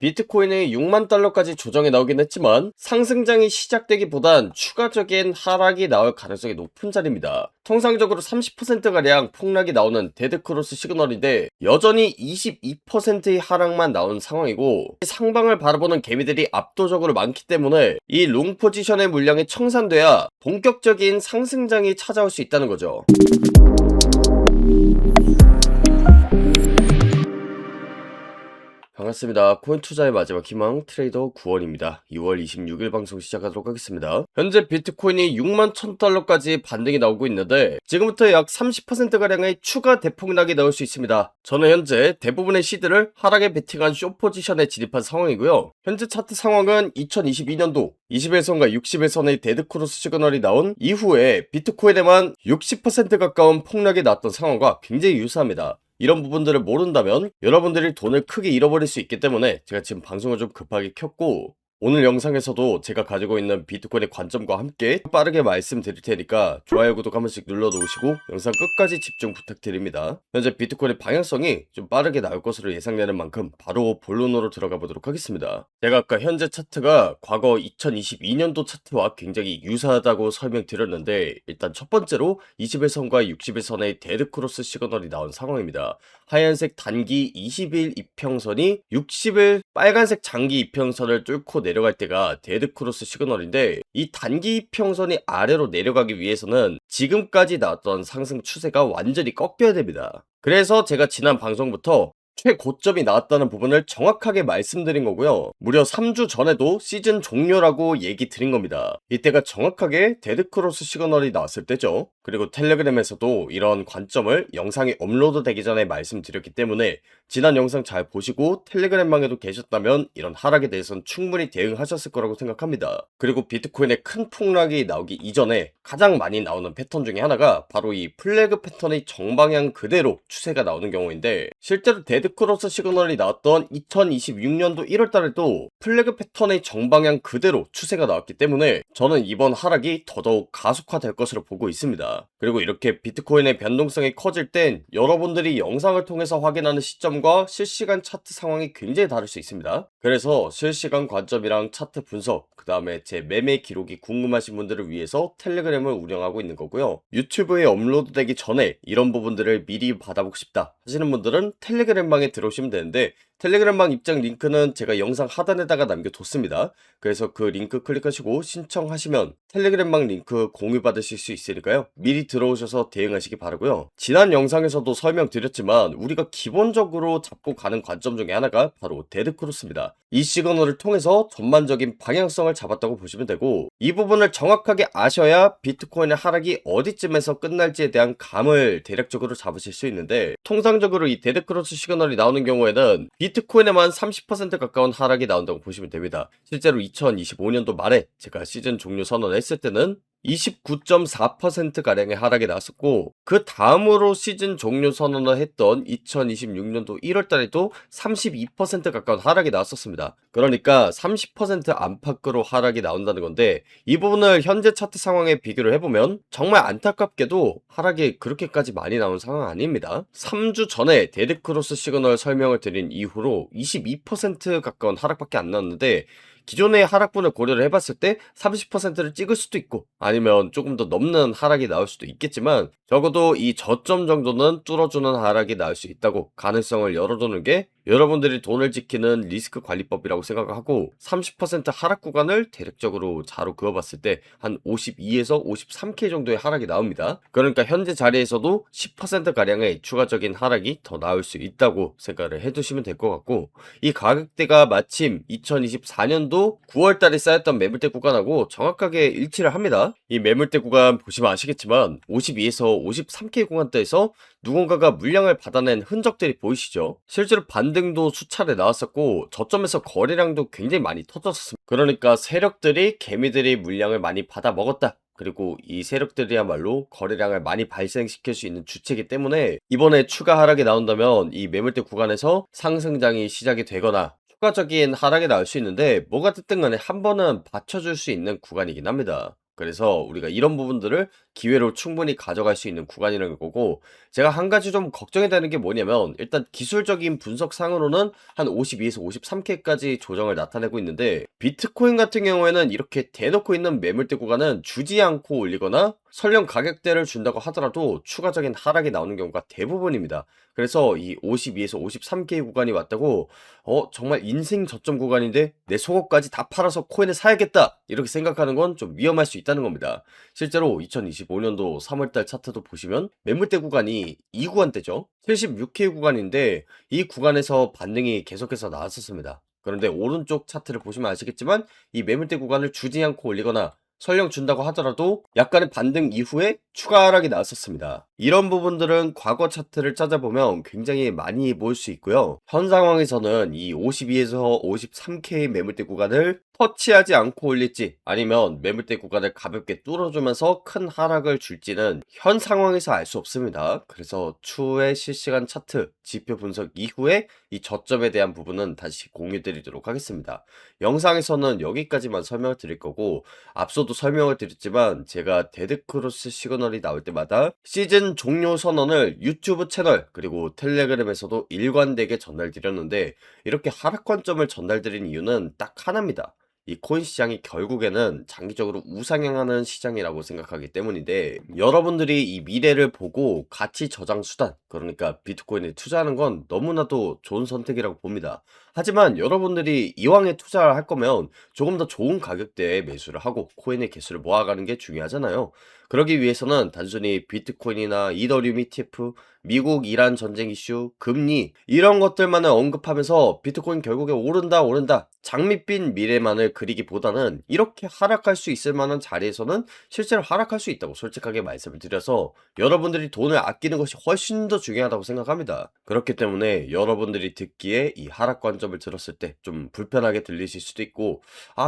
비트코인이 6만 달러까지 조정이 나오긴 했지만 상승장이 시작되기보단 추가적인 하락이 나올 가능성이 높은 자리입니다. 통상적으로 30%가량 폭락이 나오는 데드크로스 시그널인데 여전히 22%의 하락만 나온 상황이고, 상방을 바라보는 개미들이 압도적으로 많기 때문에 이 롱 포지션의 물량이 청산돼야 본격적인 상승장이 찾아올 수 있다는 거죠. 반갑습니다. 코인 투자의 마지막 희망 트레이더 구원입니다. 2월 26일 방송 시작하도록 하겠습니다. 현재 비트코인이 6만 1000달러까지 반등이 나오고 있는데 지금부터 약 30%가량의 추가 대폭락이 나올 수 있습니다. 저는 현재 대부분의 시드를 하락에 베팅한 숏 포지션에 진입한 상황이고요. 현재 차트 상황은 2022년도 21선과 61선의 데드크로스 시그널이 나온 이후에 비트코인에만 60% 가까운 폭락이 났던 상황과 굉장히 유사합니다. 이런 부분들을 모른다면 여러분들이 돈을 크게 잃어버릴 수 있기 때문에 제가 지금 방송을 좀 급하게 켰고, 오늘 영상에서도 제가 가지고 있는 비트코인의 관점과 함께 빠르게 말씀드릴 테니까 좋아요, 구독 한 번씩 눌러놓으시고 영상 끝까지 집중 부탁드립니다. 현재 비트코인의 방향성이 좀 빠르게 나올 것으로 예상되는 만큼 바로 본론으로 들어가 보도록 하겠습니다. 제가 아까 현재 차트가 과거 2022년도 차트와 굉장히 유사하다고 설명드렸는데, 일단 첫 번째로 21선과 61선의 데드크로스 시그널이 나온 상황입니다. 하얀색 단기 20일 이평선이 60일 빨간색 장기 이평선을 뚫고 내려갈 때가 데드크로스 시그널인데, 이 단기 이평선이 아래로 내려가기 위해서는 지금까지 나왔던 상승 추세가 완전히 꺾여야 됩니다. 그래서 제가 지난 방송부터 최고점이 나왔다는 부분을 정확하게 말씀드린 거고요. 무려 3주 전에도 시즌 종료라고 얘기 드린 겁니다. 이때가 정확하게 데드크로스 시그널이 나왔을 때죠. 그리고 텔레그램에서도 이런 관점을 영상이 업로드 되기 전에 말씀드렸기 때문에 지난 영상 잘 보시고 텔레그램방에도 계셨다면 이런 하락에 대해서는 충분히 대응하셨을 거라고 생각합니다. 그리고 비트코인의 큰 폭락이 나오기 이전에 가장 많이 나오는 패턴 중에 하나가 바로 이 플래그 패턴의 정방향 그대로 추세가 나오는 경우인데, 실제로 데드크로스 시그널이 나왔던 2026년도 1월달에도 플래그 패턴의 정방향 그대로 추세가 나왔기 때문에 저는 이번 하락이 더더욱 가속화될 것으로 보고 있습니다. 그리고 이렇게 비트코인의 변동성이 커질 땐 여러분들이 영상을 통해서 확인하는 시점과 실시간 차트 상황이 굉장히 다를 수 있습니다. 그래서 실시간 관점이랑 차트 분석, 그 다음에 제 매매 기록이 궁금하신 분들을 위해서 텔레그램을 운영하고 있는 거고요. 유튜브에 업로드 되기 전에 이런 부분들을 미리 받아보고 싶다 하시는 분들은 텔레그램방에 들어오시면 되는데, 텔레그램방 입장 링크는 제가 영상 하단에다가 남겨뒀습니다. 그래서 그 링크 클릭하시고 신청하시면 텔레그램방 링크 공유 받으실 수 있으니까요, 미리 들어오셔서 대응하시기 바라고요. 지난 영상에서도 설명드렸지만 우리가 기본적으로 잡고 가는 관점 중에 하나가 바로 데드크로스입니다. 이 시그널을 통해서 전반적인 방향성을 잡았다고 보시면 되고, 이 부분을 정확하게 아셔야 비트코인의 하락이 어디쯤에서 끝날지에 대한 감을 대략적으로 잡으실 수 있는데, 통상적으로 이 데드크로스 시그널이 나오는 경우에는 비트코인에만 30% 가까운 하락이 나온다고 보시면 됩니다. 실제로 2025년도 말에 제가 시즌 종료 선언을 했을 때는 29.4%가량의 하락이 나왔었고, 그 다음으로 시즌 종료 선언을 했던 2026년도 1월달에도 32% 가까운 하락이 나왔었습니다. 그러니까 30% 안팎으로 하락이 나온다는 건데, 이 부분을 현재 차트 상황에 비교를 해보면 정말 안타깝게도 하락이 그렇게까지 많이 나온 상황 아닙니다. 3주 전에 데드크로스 시그널 설명을 드린 이후로 22% 가까운 하락밖에 안 나왔는데, 기존의 하락분을 고려를 해봤을 때 30%를 찍을 수도 있고 아니면 조금 더 넘는 하락이 나올 수도 있겠지만, 적어도 이 저점 정도는 뚫어주는 하락이 나올 수 있다고 가능성을 열어두는 게 여러분들이 돈을 지키는 리스크 관리법이라고 생각하고, 30% 하락 구간을 대략적으로 자로 그어봤을 때 한 52에서 53K 정도의 하락이 나옵니다. 그러니까 현재 자리에서도 10%가량의 추가적인 하락이 더 나올 수 있다고 생각을 해두시면 될 것 같고, 이 가격대가 마침 2024년도 9월달에 쌓였던 매물대 구간하고 정확하게 일치를 합니다. 이 매물대 구간 보시면 아시겠지만 52에서 53K 구간대에서 누군가가 물량을 받아낸 흔적들이 보이시죠? 실제로 반등도 수차례 나왔었고 저점에서 거래량도 굉장히 많이 터졌습니다. 그러니까 세력들이 개미들이 물량을 많이 받아 먹었다, 그리고 이 세력들이야말로 거래량을 많이 발생시킬 수 있는 주체이기 때문에 이번에 추가 하락이 나온다면 이 매물대 구간에서 상승장이 시작이 되거나 추가적인 하락이 나올 수 있는데, 뭐가 됐든 간에 한 번은 받쳐줄 수 있는 구간이긴 합니다. 그래서 우리가 이런 부분들을 기회로 충분히 가져갈 수 있는 구간이라는 거고, 제가 한 가지 좀 걱정이 되는 게 뭐냐면, 일단 기술적인 분석상으로는 한 52에서 53K까지 조정을 나타내고 있는데, 비트코인 같은 경우에는 이렇게 대놓고 있는 매물대 구간은 주지 않고 올리거나 설령 가격대를 준다고 하더라도 추가적인 하락이 나오는 경우가 대부분입니다. 그래서 이 52에서 53K 구간이 왔다고 정말 인생 저점 구간인데 내 속옷까지 다 팔아서 코인을 사야겠다 이렇게 생각하는 건 좀 위험할 수 있다는 겁니다. 실제로 2025년도 3월달 차트도 보시면 매물대 구간이 이 구간대죠. 76K 구간인데 이 구간에서 반등이 계속해서 나왔었습니다. 그런데 오른쪽 차트를 보시면 아시겠지만 이 매물대 구간을 주지 않고 올리거나 설령 준다고 하더라도 약간의 반등 이후에 추가 하락이 나왔었습니다. 이런 부분들은 과거 차트를 찾아보면 굉장히 많이 보일 수 있고요. 현 상황에서는 이 52에서 53K 매물대 구간을 터치하지 않고 올릴지 아니면 매물대 구간을 가볍게 뚫어주면서 큰 하락을 줄지는 현 상황에서 알 수 없습니다. 그래서 추후에 실시간 차트 지표 분석 이후에 이 저점에 대한 부분은 다시 공유 드리도록 하겠습니다. 영상에서는 여기까지만 설명을 드릴 거고, 앞서도 설명을 드렸지만 제가 데드크로스 시그널이 나올 때마다 시즌 종료 선언을 유튜브 채널 그리고 텔레그램에서도 일관되게 전달드렸는데, 이렇게 하락 관점을 전달드린 이유는 딱 하나입니다. 이 코인 시장이 결국에는 장기적으로 우상향하는 시장이라고 생각하기 때문인데, 여러분들이 이 미래를 보고 가치 저장 수단, 그러니까 비트코인에 투자하는 건 너무나도 좋은 선택이라고 봅니다. 하지만 여러분들이 이왕에 투자를 할 거면 조금 더 좋은 가격대에 매수를 하고 코인의 개수를 모아가는 게 중요하잖아요. 그러기 위해서는 단순히 비트코인이나 이더리움 ETF, 미국 이란 전쟁 이슈, 금리 이런 것들만을 언급하면서 비트코인 결국에 오른다 장밋빛 미래만을 그리기보다는 이렇게 하락할 수 있을 만한 자리에서는 실제로 하락할 수 있다고 솔직하게 말씀을 드려서 여러분들이 돈을 아끼는 것이 훨씬 더 중요하다고 생각합니다. 그렇기 때문에 여러분들이 듣기에 이 하락 관점을 들었을 때 좀 불편하게 들리실 수도 있고,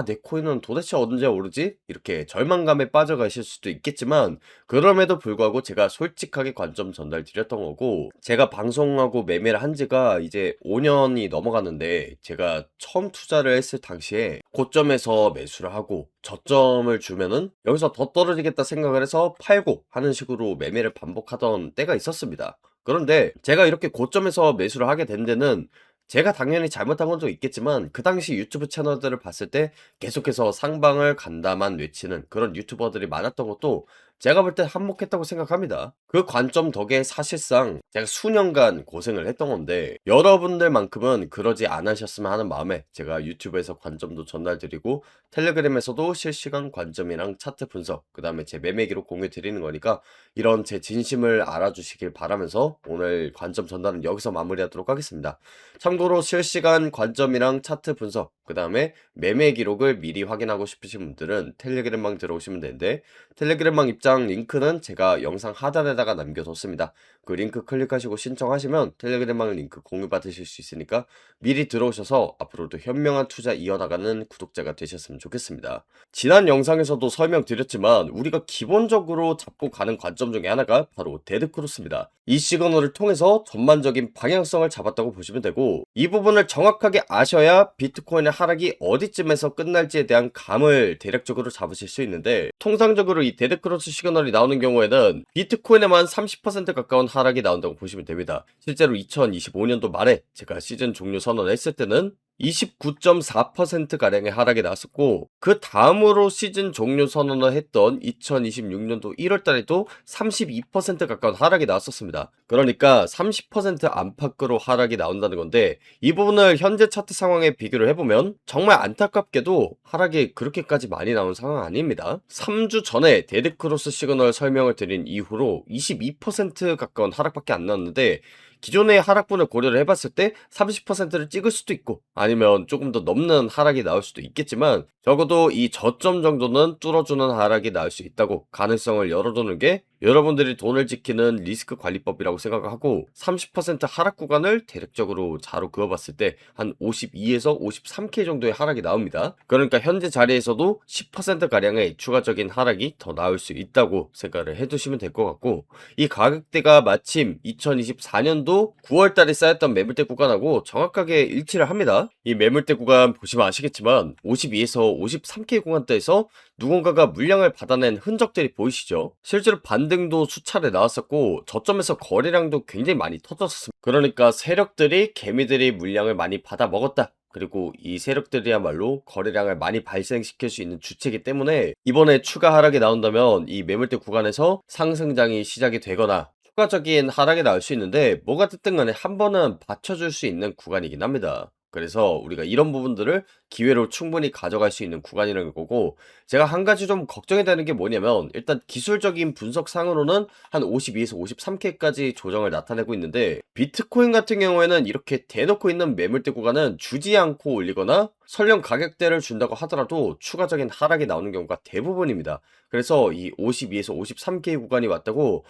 내 코인은 도대체 언제 오르지? 이렇게 절망감에 빠져가실 수도 있겠지만, 그럼에도 불구하고 제가 솔직하게 관점 전달 드렸던 거고, 제가 방송하고 매매를 한 지가 이제 5년이 넘어갔는데, 제가 처음 투자를 했을 당시에 고점에서 매수를 하고 저점을 주면은 여기서 더 떨어지겠다 생각을 해서 팔고 하는 식으로 매매를 반복하던 때가 있었습니다. 그런데 제가 이렇게 고점에서 매수를 하게 된 데는 제가 당연히 잘못한 건도 있겠지만, 그 당시 유튜브 채널들을 봤을 때 계속해서 상방을 간다만 외치는 그런 유튜버들이 많았던 것도 제가 볼 때 한몫했다고 생각합니다. 그 관점 덕에 사실상 제가 수년간 고생을 했던 건데, 여러분들만큼은 그러지 않으셨으면 하는 마음에 제가 유튜브에서 관점도 전달드리고 텔레그램에서도 실시간 관점이랑 차트 분석, 그 다음에 제 매매기로 공유 드리는 거니까 이런 제 진심을 알아주시길 바라면서 오늘 관점 전달은 여기서 마무리하도록 하겠습니다. 참고로 실시간 관점이랑 차트 분석, 그 다음에 매매 기록을 미리 확인하고 싶으신 분들은 텔레그램방 들어오시면 되는데, 텔레그램방 입장 링크는 제가 영상 하단에다가 남겨뒀습니다. 그 링크 클릭하시고 신청하시면 텔레그램방 링크 공유 받으실 수 있으니까 미리 들어오셔서 앞으로도 현명한 투자 이어나가는 구독자가 되셨으면 좋겠습니다. 지난 영상에서도 설명드렸지만 우리가 기본적으로 잡고 가는 관점 중에 하나가 바로 데드크로스입니다. 이 시그널을 통해서 전반적인 방향성을 잡았다고 보시면 되고, 이 부분을 정확하게 아셔야 비트코인의 하락이 어디쯤에서 끝날지에 대한 감을 대략적으로 잡으실 수 있는데, 통상적으로 이 데드크로스 시그널이 나오는 경우에는 비트코인에만 30% 가까운 하락이 나온다고 보시면 됩니다. 실제로 2025년도 말에 제가 시즌 종료 선언을 했을 때는 29.4%가량의 하락이 나왔었고, 그 다음으로 시즌 종료 선언을 했던 2026년도 1월달에도 32% 가까운 하락이 나왔었습니다. 그러니까 30% 안팎으로 하락이 나온다는 건데, 이 부분을 현재 차트 상황에 비교를 해보면 정말 안타깝게도 하락이 그렇게까지 많이 나온 상황 아닙니다. 3주 전에 데드크로스 시그널 설명을 드린 이후로 22% 가까운 하락밖에 안 나왔는데, 기존의 하락분을 고려를 해봤을 때 30%를 찍을 수도 있고 아니면 조금 더 넘는 하락이 나올 수도 있겠지만, 적어도 이 저점 정도는 뚫어주는 하락이 나올 수 있다고 가능성을 열어두는 게 여러분들이 돈을 지키는 리스크 관리법이라고 생각하고, 30% 하락 구간을 대략적으로 자로 그어봤을 때 한 52에서 53K 정도의 하락이 나옵니다. 그러니까 현재 자리에서도 10%가량의 추가적인 하락이 더 나올 수 있다고 생각을 해두시면 될 것 같고, 이 가격대가 마침 2024년도 9월달에 쌓였던 매물대 구간하고 정확하게 일치를 합니다. 이 매물대 구간 보시면 아시겠지만 52에서 53K 구간대에서 누군가가 물량을 받아낸 흔적들이 보이시죠? 실제로 반등도 수차례 나왔었고 저점에서 거래량도 굉장히 많이 터졌습니다. 그러니까 세력들이 개미들이 물량을 많이 받아 먹었다. 그리고 이 세력들이야말로 거래량을 많이 발생시킬 수 있는 주체이기 때문에 이번에 추가 하락이 나온다면 이 매물대 구간에서 상승장이 시작이 되거나 추가적인 하락이 나올 수 있는데 뭐가 됐든 간에 한 번은 받쳐줄 수 있는 구간이긴 합니다. 그래서 우리가 이런 부분들을 기회로 충분히 가져갈 수 있는 구간이라는 거고, 제가 한 가지 좀 걱정이 되는 게 뭐냐면 일단 기술적인 분석상으로는 한 52에서 53K까지 조정을 나타내고 있는데 비트코인 같은 경우에는 이렇게 대놓고 있는 매물대 구간은 주지 않고 올리거나 설령 가격대를 준다고 하더라도 추가적인 하락이 나오는 경우가 대부분입니다. 그래서 이 52에서 53K 구간이 왔다고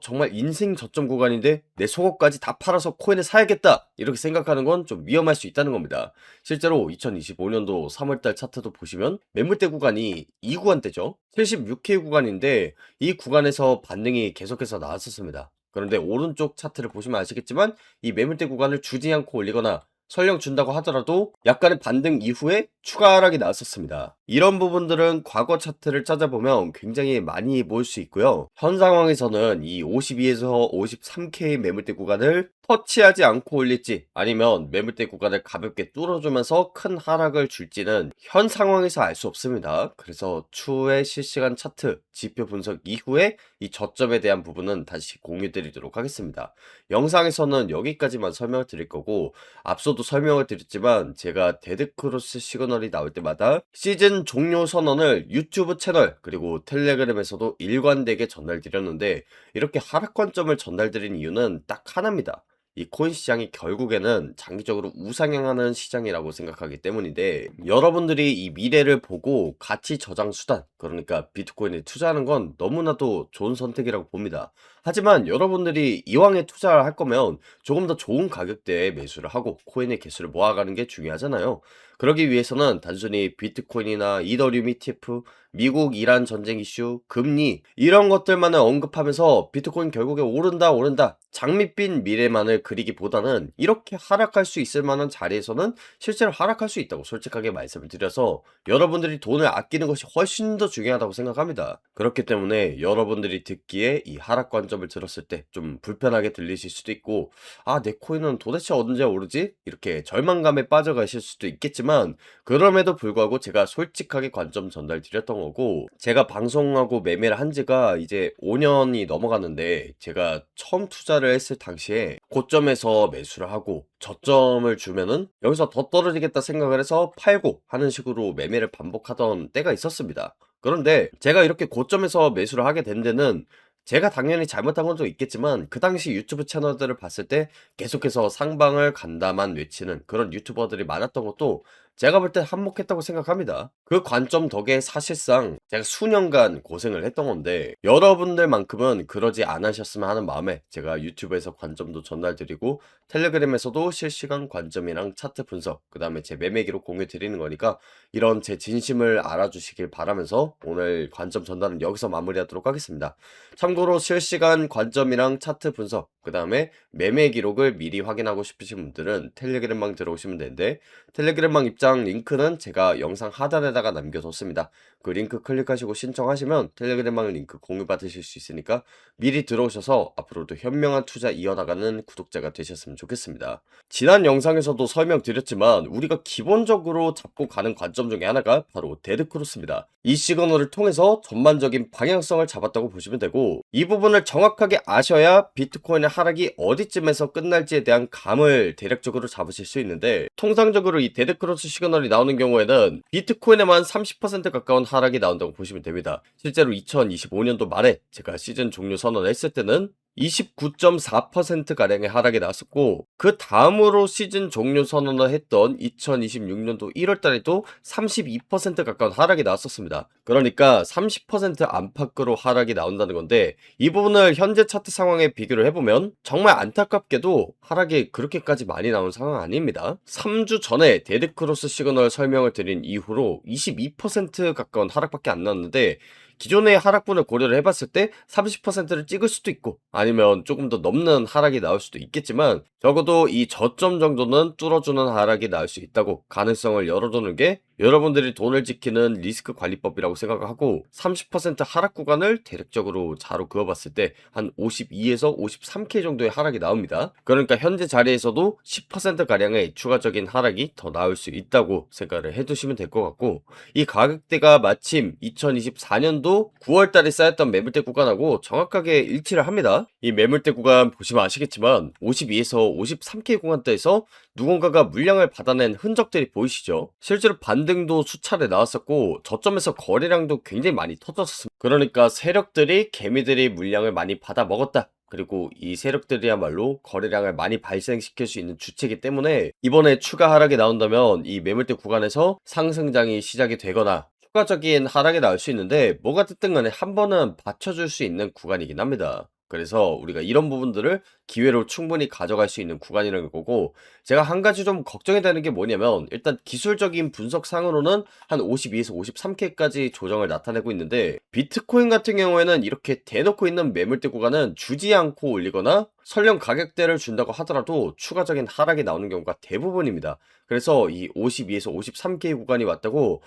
정말 인생 저점 구간인데 내 속옷까지 다 팔아서 코인을 사야겠다 이렇게 생각하는 건 좀 위험할 수 있다는 겁니다. 실제로 2025년도 3월달 차트도 보시면 매물대 구간이 이 구간대죠. 76K 구간인데 이 구간에서 반등이 계속해서 나왔었습니다. 그런데 오른쪽 차트를 보시면 아시겠지만 이 매물대 구간을 주지 않고 올리거나 설령 준다고 하더라도 약간의 반등 이후에 추가 하락이 나왔었습니다. 이런 부분들은 과거 차트를 찾아보면 굉장히 많이 보일 수 있고요. 현 상황에서는 이 52에서 53K 매물대 구간을 터치하지 않고 올릴지 아니면 매물대 구간을 가볍게 뚫어주면서 큰 하락을 줄지는 현 상황에서 알 수 없습니다. 그래서 추후에 실시간 차트, 지표 분석 이후에 이 저점에 대한 부분은 다시 공유 드리도록 하겠습니다. 영상에서는 여기까지만 설명을 드릴 거고, 앞서도 설명을 드렸지만 제가 데드크로스 시그널이 나올 때마다 시즌 종료 선언을 유튜브 채널 그리고 텔레그램에서도 일관되게 전달드렸는데 이렇게 하락 관점을 전달드린 이유는 딱 하나입니다. 이 코인 시장이 결국에는 장기적으로 우상향하는 시장이라고 생각하기 때문인데, 여러분들이 이 미래를 보고 가치 저장 수단, 그러니까 비트코인에 투자하는 건 너무나도 좋은 선택이라고 봅니다. 하지만 여러분들이 이왕에 투자를 할 거면 조금 더 좋은 가격대에 매수를 하고 코인의 개수를 모아가는 게 중요하잖아요. 그러기 위해서는 단순히 비트코인이나 이더리움 ETF, 미국 이란 전쟁 이슈, 금리 이런 것들만을 언급하면서 비트코인 결국에 오른다 오른다 장밋빛 미래만을 그리기보다는 이렇게 하락할 수 있을 만한 자리에서는 실제로 하락할 수 있다고 솔직하게 말씀을 드려서 여러분들이 돈을 아끼는 것이 훨씬 더 중요하다고 생각합니다. 그렇기 때문에 여러분들이 듣기에 이 하락 관점을 들었을 때 좀 불편하게 들리실 수도 있고, 아, 내 코인은 도대체 언제 오르지? 이렇게 절망감에 빠져가실 수도 있겠지만, 그럼에도 불구하고 제가 솔직하게 관점 전달 드렸던 거고, 제가 방송하고 매매를 한 지가 이제 5년이 넘어갔는데 제가 처음 투자를 했을 당시에 고점에서 매수를 하고 저점을 주면은 여기서 더 떨어지겠다 생각을 해서 팔고 하는 식으로 매매를 반복하던 때가 있었습니다. 그런데 제가 이렇게 고점에서 매수를 하게 된 데는 제가 당연히 잘못한 건도 있겠지만 그 당시 유튜브 채널들을 봤을 때 계속해서 상방을 간다만 외치는 그런 유튜버들이 많았던 것도 제가 볼 때 한몫했다고 생각합니다. 그 관점 덕에 사실상 제가 수년간 고생을 했던 건데 여러분들만큼은 그러지 않으셨으면 하는 마음에 제가 유튜브에서 관점도 전달드리고 텔레그램에서도 실시간 관점이랑 차트 분석, 그 다음에 제 매매기로 공유 드리는 거니까 이런 제 진심을 알아주시길 바라면서 오늘 관점 전달은 여기서 마무리하도록 하겠습니다. 참고로 실시간 관점이랑 차트 분석, 그 다음에 매매 기록을 미리 확인하고 싶으신 분들은 텔레그램방 들어오시면 되는데, 텔레그램방 입장 링크는 제가 영상 하단에다가 남겨뒀습니다. 그 링크 클릭하시고 신청하시면 텔레그램방 링크 공유 받으실 수 있으니까 미리 들어오셔서 앞으로도 현명한 투자 이어나가는 구독자가 되셨으면 좋겠습니다. 지난 영상에서도 설명드렸지만 우리가 기본적으로 잡고 가는 관점 중에 하나가 바로 데드크로스입니다. 이 시그널을 통해서 전반적인 방향성을 잡았다고 보시면 되고, 이 부분을 정확하게 아셔야 비트코인의 하락이 어디쯤에서 끝날지에 대한 감을 대략적으로 잡으실 수 있는데, 통상적으로 이 데드크로스 시그널이 나오는 경우에는 비트코인에만 30% 가까운 하락이 나온다고 보시면 됩니다. 실제로 2025년도 말에 제가 시즌 종료 선언을 했을 때는 29.4%가량의 하락이 나왔었고, 그 다음으로 시즌 종료 선언을 했던 2026년도 1월달에도 32% 가까운 하락이 나왔었습니다. 그러니까 30% 안팎으로 하락이 나온다는 건데, 이 부분을 현재 차트 상황에 비교를 해보면 정말 안타깝게도 하락이 그렇게까지 많이 나온 상황 아닙니다. 3주 전에 데드크로스 시그널 설명을 드린 이후로 22% 가까운 하락밖에 안 나왔는데, 기존의 하락분을 고려를 해봤을 때 30%를 찍을 수도 있고 아니면 조금 더 넘는 하락이 나올 수도 있겠지만, 적어도 이 저점 정도는 뚫어주는 하락이 나올 수 있다고 가능성을 열어두는 게 여러분들이 돈을 지키는 리스크 관리법이라고 생각하고 30% 하락 구간을 대략적으로 자로 그어봤을 때 한 52에서 53K 정도의 하락이 나옵니다. 그러니까 현재 자리에서도 10%가량의 추가적인 하락이 더 나올 수 있다고 생각을 해두시면 될 것 같고, 이 가격대가 마침 2024년도 9월달에 쌓였던 매물대 구간하고 정확하게 일치를 합니다. 이 매물대 구간 보시면 아시겠지만 52에서 53K 구간대에서 누군가가 물량을 받아낸 흔적들이 보이시죠? 실제로 반등도 수차례 나왔었고 저점에서 거래량도 굉장히 많이 터졌습니다. 그러니까 세력들이 개미들이 물량을 많이 받아 먹었다. 그리고 이 세력들이야말로 거래량을 많이 발생시킬 수 있는 주체이기 때문에 이번에 추가 하락이 나온다면 이 매물대 구간에서 상승장이 시작이 되거나 추가적인 하락이 나올 수 있는데, 뭐가 됐든 간에 한 번은 받쳐줄 수 있는 구간이긴 합니다. 그래서 우리가 이런 부분들을 기회로 충분히 가져갈 수 있는 구간이라는 거고, 제가 한 가지 좀 걱정이 되는 게 뭐냐면, 일단 기술적인 분석상으로는 한 52에서 53K까지 조정을 나타내고 있는데, 비트코인 같은 경우에는 이렇게 대놓고 있는 매물대 구간은 주지 않고 올리거나 설령 가격대를 준다고 하더라도 추가적인 하락이 나오는 경우가 대부분입니다. 그래서 이 52에서 53K 구간이 왔다고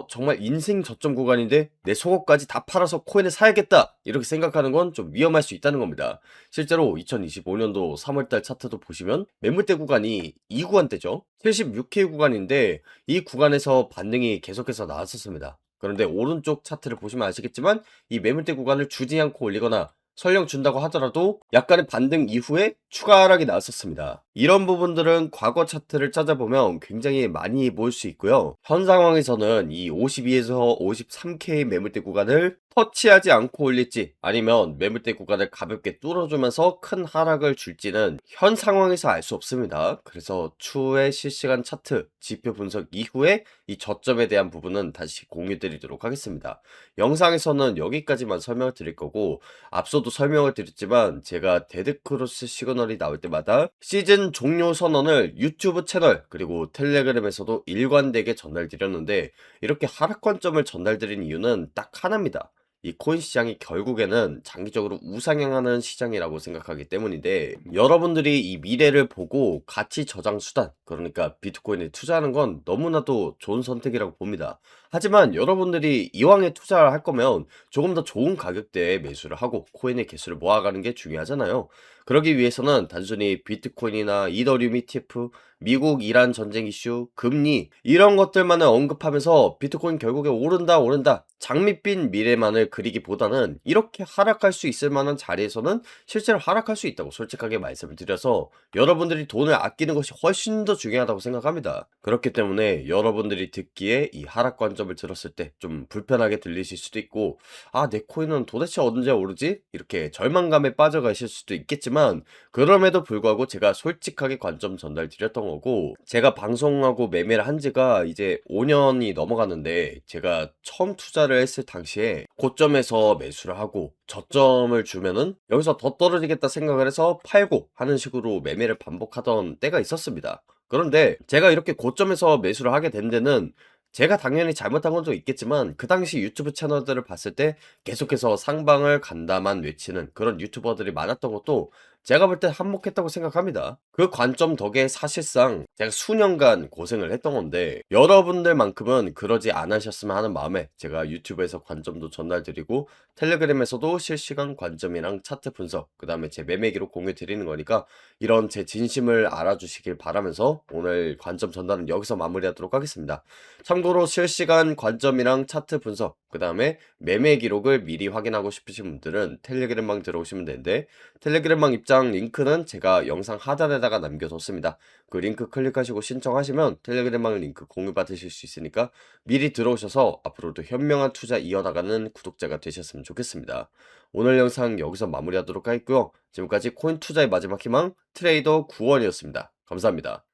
정말 인생 저점 구간인데 내 속옷까지 다 팔아서 코인을 사야겠다 이렇게 생각하는 건 좀 위험할 수 있다는 겁니다. 실제로 2025년도 3월달 차트도 보시면 매물대 구간이 이 구간대죠. 76K 구간인데 이 구간에서 반등이 계속해서 나왔었습니다. 그런데 오른쪽 차트를 보시면 아시겠지만 이 매물대 구간을 주지 않고 올리거나 설령 준다고 하더라도 약간의 반등 이후에 추가 하락이 나왔었습니다. 이런 부분들은 과거 차트를 찾아보면 굉장히 많이 볼 수 있고요. 현 상황에서는 이 52에서 53K 매물대 구간을 터치하지 않고 올릴지 아니면 매물대 구간을 가볍게 뚫어주면서 큰 하락을 줄지는 현 상황에서 알 수 없습니다. 그래서 추후에 실시간 차트, 지표 분석 이후에 이 저점에 대한 부분은 다시 공유 드리도록 하겠습니다. 영상에서는 여기까지만 설명을 드릴 거고, 앞서도 설명을 드렸지만 제가 데드크로스 시그널이 나올 때마다 시즌 종료 선언을 유튜브 채널 그리고 텔레그램에서도 일관되게 전달드렸는데, 이렇게 하락 관점을 전달드린 이유는 딱 하나입니다. 이 코인 시장이 결국에는 장기적으로 우상향하는 시장이라고 생각하기 때문인데, 여러분들이 이 미래를 보고 가치 저장 수단, 그러니까 비트코인에 투자하는 건 너무나도 좋은 선택이라고 봅니다. 하지만 여러분들이 이왕에 투자를 할 거면 조금 더 좋은 가격대에 매수를 하고 코인의 개수를 모아가는 게 중요하잖아요. 그러기 위해서는 단순히 비트코인이나 이더리움 ETF, 미국 이란 전쟁 이슈, 금리 이런 것들만을 언급하면서 비트코인 결국에 오른다 오른다 장밋빛 미래만을 그리기보다는 이렇게 하락할 수 있을 만한 자리에서는 실제로 하락할 수 있다고 솔직하게 말씀을 드려서 여러분들이 돈을 아끼는 것이 훨씬 더 중요하다고 생각합니다. 그렇기 때문에 여러분들이 듣기에 이 하락 관점을 들었을 때 좀 불편하게 들리실 수도 있고, 아, 내 코인은 도대체 언제 오르지? 이렇게 절망감에 빠져가실 수도 있겠지만, 그럼에도 불구하고 제가 솔직하게 관점 전달 드렸던 거고, 제가 방송하고 매매를 한 지가 이제 5년이 넘어갔는데, 제가 처음 투자를 했을 당시에 고점에서 매수를 하고 저점을 주면은 여기서 더 떨어지겠다 생각을 해서 팔고 하는 식으로 매매를 반복하던 때가 있었습니다. 그런데 제가 이렇게 고점에서 매수를 하게 된 데는 제가 당연히 잘못한 건도 있겠지만, 그 당시 유튜브 채널들을 봤을 때 계속해서 상방을 간다만 외치는 그런 유튜버들이 많았던 것도 제가 볼 때 한몫했다고 생각합니다. 그 관점 덕에 사실상 제가 수년간 고생을 했던 건데, 여러분들만큼은 그러지 않으셨으면 하는 마음에 제가 유튜브에서 관점도 전달드리고 텔레그램에서도 실시간 관점이랑 차트 분석, 그 다음에 제 매매 기록 공유 드리는 거니까 이런 제 진심을 알아주시길 바라면서 오늘 관점 전달은 여기서 마무리하도록 하겠습니다. 참고로 실시간 관점이랑 차트 분석, 그 다음에 매매 기록을 미리 확인하고 싶으신 분들은 텔레그램방 들어오시면 되는데, 텔레그램방 입장 링크는 제가 영상 하단에다가 남겨뒀습니다. 그 링크 클릭하시고 신청하시면 텔레그램방 링크 공유 받으실 수 있으니까 미리 들어오셔서 앞으로도 현명한 투자 이어나가는 구독자가 되셨으면 좋겠습니다. 오늘 영상 여기서 마무리하도록 하겠고요. 지금까지 코인 투자의 마지막 희망 트레이더 구원이었습니다. 감사합니다.